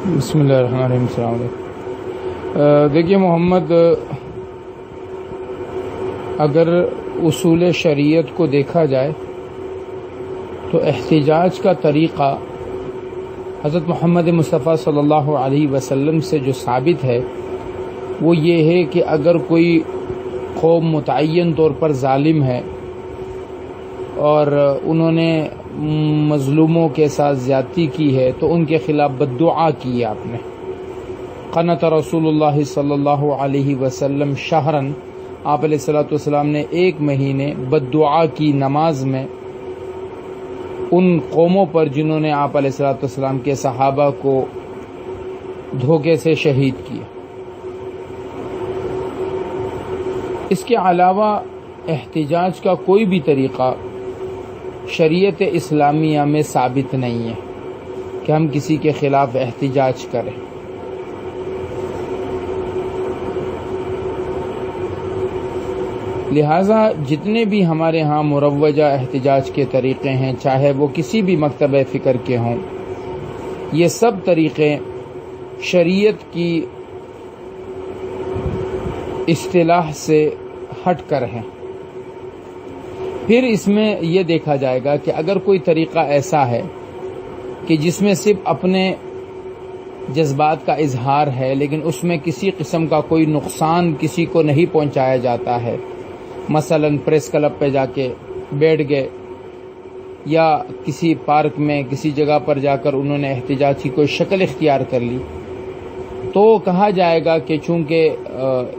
بسم اللہ الرحمن الرحیم. السلام علیکم. دیکھیے محمد، اگر اصول شریعت کو دیکھا جائے تو احتجاج کا طریقہ حضرت محمد مصطفیٰ صلی اللہ علیہ وسلم سے جو ثابت ہے وہ یہ ہے کہ اگر کوئی قوم متعین طور پر ظالم ہے اور انہوں نے مظلوموں کے ساتھ زیادتی کی ہے تو ان کے خلاف بددعا کی آپ نے. قنت رسول اللہ صلی اللہ علیہ وسلم شہرن، آپ علیہ الصلوۃ والسلام نے ایک مہینے بددعا کی نماز میں ان قوموں پر جنہوں نے آپ علیہ الصلوۃ والسلام کے صحابہ کو دھوکے سے شہید کیا. اس کے علاوہ احتجاج کا کوئی بھی طریقہ شریعت اسلامیہ میں ثابت نہیں ہے کہ ہم کسی کے خلاف احتجاج کریں. لہذا جتنے بھی ہمارے ہاں مروجہ احتجاج کے طریقے ہیں، چاہے وہ کسی بھی مکتبہ فکر کے ہوں، یہ سب طریقے شریعت کی اصطلاح سے ہٹ کر ہیں. پھر اس میں یہ دیکھا جائے گا کہ اگر کوئی طریقہ ایسا ہے کہ جس میں صرف اپنے جذبات کا اظہار ہے لیکن اس میں کسی قسم کا کوئی نقصان کسی کو نہیں پہنچایا جاتا ہے، مثلا پریس کلب پہ جا کے بیٹھ گئے یا کسی پارک میں کسی جگہ پر جا کر انہوں نے احتجاج کی کوئی شکل اختیار کر لی، تو کہا جائے گا کہ چونکہ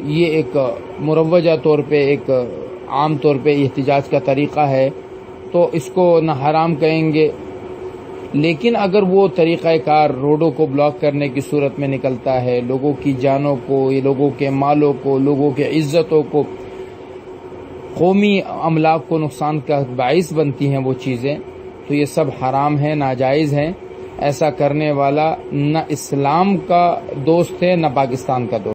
یہ ایک مروجہ طور پہ ایک عام طور پہ احتجاج کا طریقہ ہے تو اس کو نہ حرام کہیں گے. لیکن اگر وہ طریقہ کار روڈوں کو بلاک کرنے کی صورت میں نکلتا ہے، لوگوں کی جانوں کو، لوگوں کے مالوں کو، لوگوں کے عزتوں کو، قومی املاک کو نقصان کا باعث بنتی ہیں وہ چیزیں، تو یہ سب حرام ہیں، ناجائز ہیں. ایسا کرنے والا نہ اسلام کا دوست ہے نہ پاکستان کا دوست.